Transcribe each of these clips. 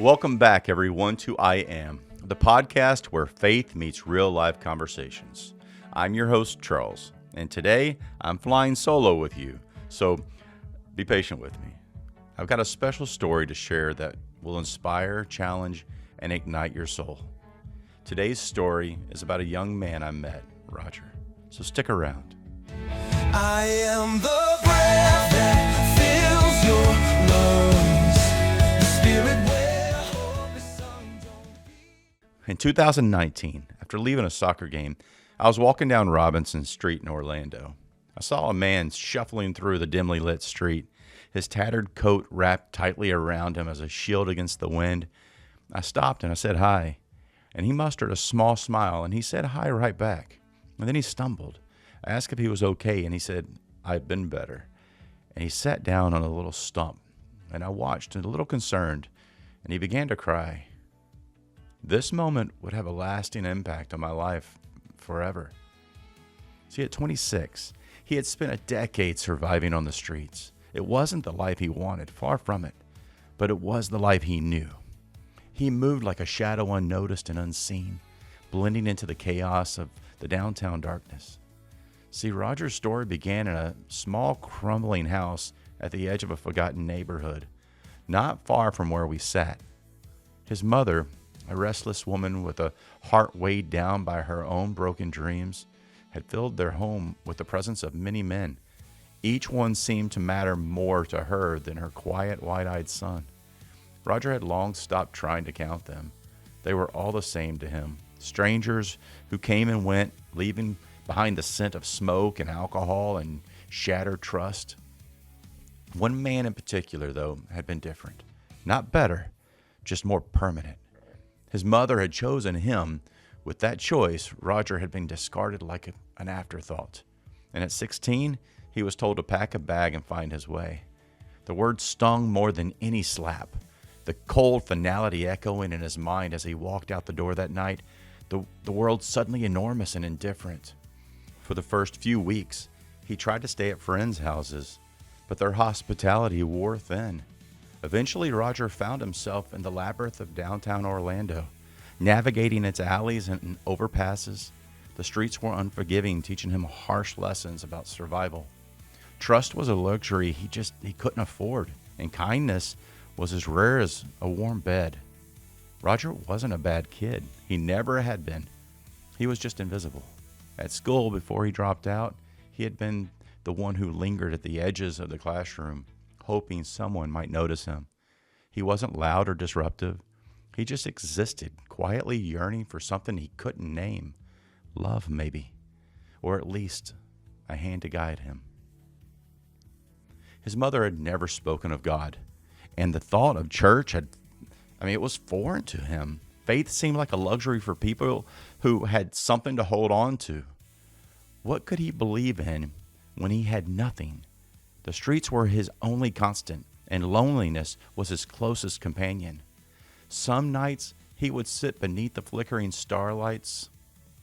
Welcome back, everyone, to I Am, the podcast where faith meets real-life conversations. I'm your host, Charles, and today I'm flying solo with you, so be patient with me. I've got a special story to share that will inspire, challenge, and ignite your soul. Today's story is about a young man I met, Roger, so stick around. I am the breath that fills your lungs, the spirit where hope is sung. In 2019, after leaving a soccer game, I was walking down Robinson Street in Orlando. I saw a man shuffling through the dimly lit street, his tattered coat wrapped tightly around him as a shield against the wind. I stopped and I said hi, and he mustered a small smile, and he said hi right back. And then he stumbled. I asked if he was okay, and he said, "I've been better." And he sat down on a little stump, and I watched, a little concerned, and he began to cry. This moment would have a lasting impact on my life forever. See, at 26, he had spent a decade surviving on the streets. It wasn't the life he wanted, far from it, but it was the life he knew. He moved like a shadow unnoticed and unseen, blending into the chaos of the downtown darkness. See, Roger's story began in a small, crumbling house at the edge of a forgotten neighborhood, not far from where we sat. His mother, a restless woman with a heart weighed down by her own broken dreams, had filled their home with the presence of many men. Each one seemed to matter more to her than her quiet, wide-eyed son. Roger had long stopped trying to count them. They were all the same to him, strangers who came and went, leaving behind the scent of smoke and alcohol and shattered trust. One man in particular, though, had been different. Not better, just more permanent. His mother had chosen him. With that choice, Roger had been discarded like an afterthought. And at 16, he was told to pack a bag and find his way. The word stung more than any slap. The cold finality echoing in his mind as he walked out the door that night, the world suddenly enormous and indifferent. For the first few weeks, he tried to stay at friends' houses, but their hospitality wore thin. Eventually, Roger found himself in the labyrinth of downtown Orlando, navigating its alleys and overpasses. The streets were unforgiving, teaching him harsh lessons about survival. Trust was a luxury he couldn't afford, and kindness was as rare as a warm bed. Roger wasn't a bad kid. He never had been. He was just invisible. At school, before he dropped out, he had been the one who lingered at the edges of the classroom, hoping someone might notice him. He wasn't loud or disruptive. He just existed, quietly yearning for something he couldn't name. Love, maybe. Or at least a hand to guide him. His mother had never spoken of God, and the thought of church it was foreign to him. Faith seemed like a luxury for people who had something to hold on to. What could he believe in when he had nothing? The streets were his only constant, and loneliness was his closest companion. Some nights he would sit beneath the flickering starlights,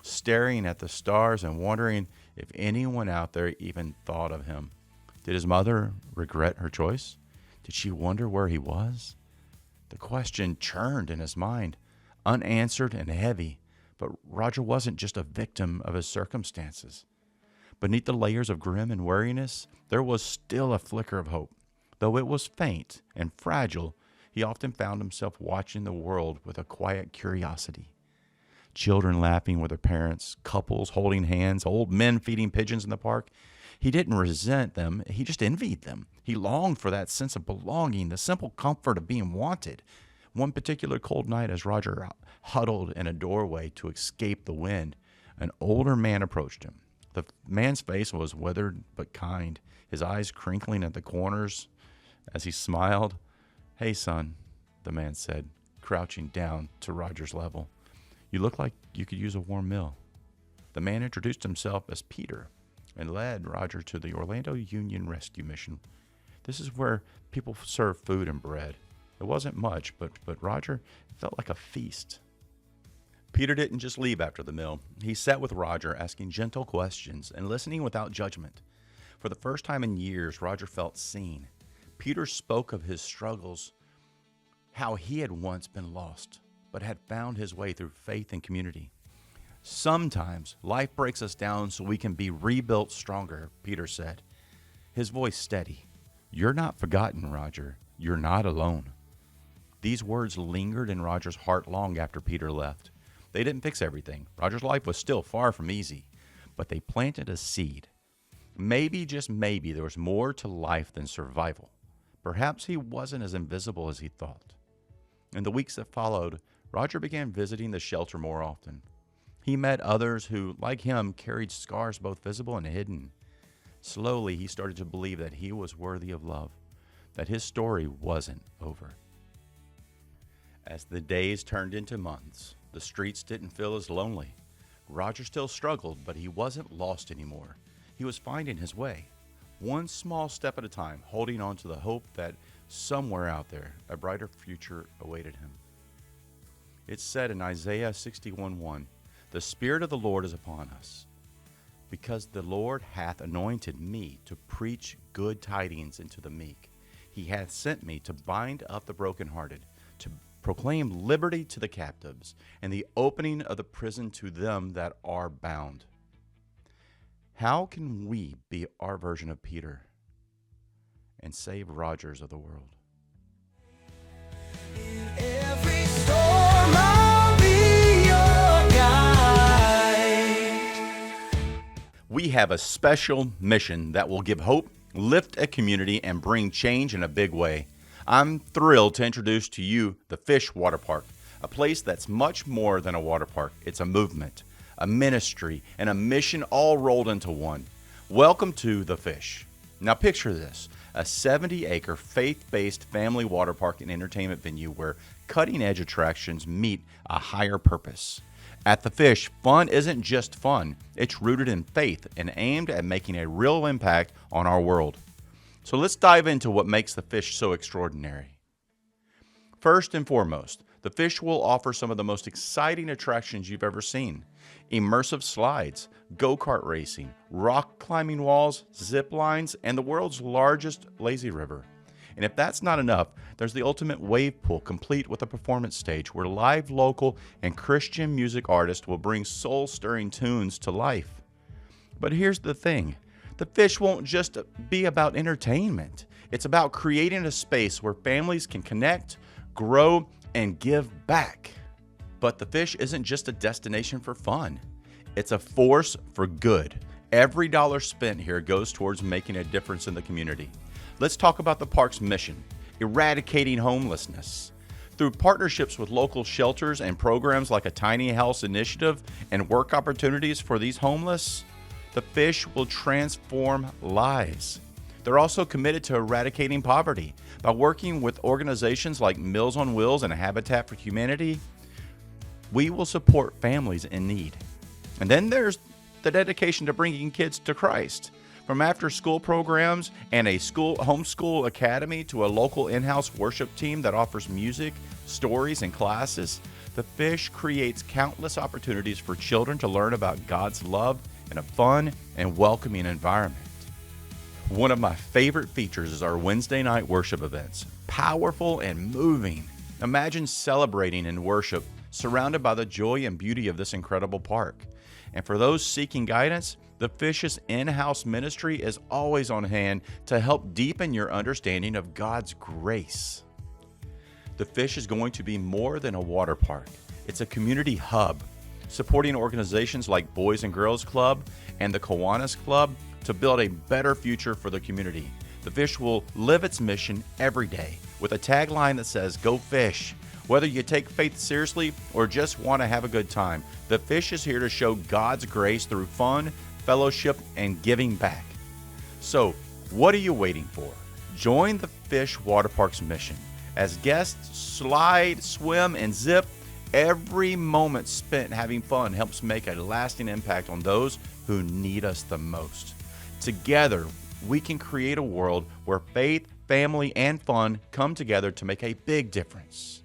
staring at the stars and wondering if anyone out there even thought of him. Did his mother regret her choice? Did she wonder where he was? The question churned in his mind, unanswered and heavy, but Roger wasn't just a victim of his circumstances. Beneath the layers of grim and weariness, there was still a flicker of hope. Though it was faint and fragile, he often found himself watching the world with a quiet curiosity. Children laughing with their parents, couples holding hands, old men feeding pigeons in the park. He didn't resent them, he just envied them. He longed for that sense of belonging, the simple comfort of being wanted. One particular cold night, as Roger huddled in a doorway to escape the wind, an older man approached him. The man's face was withered but kind, his eyes crinkling at the corners as he smiled. "Hey, son," the man said, crouching down to Roger's level. "You look like you could use a warm meal." The man introduced himself as Peter and led Roger to the Orlando Union Rescue Mission. This is where people serve food and bread. It wasn't much, but Roger felt like a feast. Peter didn't just leave after the meal. He sat with Roger, asking gentle questions and listening without judgment. For the first time in years, Roger felt seen. Peter spoke of his struggles how he had once been lost, but had found his way through faith and community. Sometimes life breaks us down so we can be rebuilt stronger, Peter said, his voice steady. You're not forgotten, Roger. You're not alone. These words lingered in Roger's heart long after Peter left. They didn't fix everything. Roger's life was still far from easy, but they planted a seed. Maybe, just maybe, there was more to life than survival. Perhaps he wasn't as invisible as he thought. In the weeks that followed, Roger began visiting the shelter more often. He met others who, like him, carried scars both visible and hidden. Slowly, he started to believe that he was worthy of love, that his story wasn't over. As the days turned into months, the streets didn't feel as lonely. Roger still struggled, but he wasn't lost anymore. He was finding his way, one small step at a time, holding on to the hope that somewhere out there, a brighter future awaited him. It's said in Isaiah 61:1, "The Spirit of the Lord is upon us, because the Lord hath anointed me to preach good tidings unto the meek. He hath sent me to bind up the brokenhearted, to proclaim liberty to the captives, and the opening of the prison to them that are bound." How can we be our version of Peter and save Rogers of the world? In every storm, I'll be your guide. We have a special mission that will give hope, lift a community, and bring change in a big way. I'm thrilled to introduce to you the Fish Water Park, a place that's much more than a water park. It's a movement, a ministry, and a mission all rolled into one. Welcome to the Fish. Now picture this, a 70-acre faith-based family water park and entertainment venue where cutting-edge attractions meet a higher purpose. At the Fish, fun isn't just fun. It's rooted in faith and aimed at making a real impact on our world. So let's dive into what makes the Fish so extraordinary. First and foremost, the Fish will offer some of the most exciting attractions you've ever seen. Immersive slides, go-kart racing, rock climbing walls, zip lines, and the world's largest lazy river. And if that's not enough, there's the ultimate wave pool, complete with a performance stage where live local and Christian music artists will bring soul-stirring tunes to life. But here's the thing. The Fish won't just be about entertainment. It's about creating a space where families can connect, grow, and give back. But the Fish isn't just a destination for fun. It's a force for good. Every dollar spent here goes towards making a difference in the community. Let's talk about the park's mission, eradicating homelessness. Through partnerships with local shelters and programs like a tiny house initiative and work opportunities for these homeless, the Fish will transform lives. They're also committed to eradicating poverty by working with organizations like Meals on Wheels and Habitat for Humanity. We will support families in need. And then there's the dedication to bringing kids to Christ. From after-school programs and a homeschool academy to a local in-house worship team that offers music, stories, and classes, the Fish creates countless opportunities for children to learn about God's love in a fun and welcoming environment. One of my favorite features is our Wednesday night worship events. Powerful and moving. Imagine celebrating in worship surrounded by the joy and beauty of this incredible park. And for those seeking guidance, the Fish's in-house ministry is always on hand to help deepen your understanding of God's grace. The Fish is going to be more than a water park. It's a community hub, supporting organizations like Boys and Girls Club and the Kiwanis Club to build a better future for the community. The Fish will live its mission every day with a tagline that says, "Go fish." Whether you take faith seriously or just want to have a good time, the Fish is here to show God's grace through fun, fellowship, and giving back. So, what are you waiting for? Join the Fish Water Park's mission. As guests slide, swim, and zip, every moment spent having fun helps make a lasting impact on those who need us the most. Together, we can create a world where faith, family, and fun come together to make a big difference.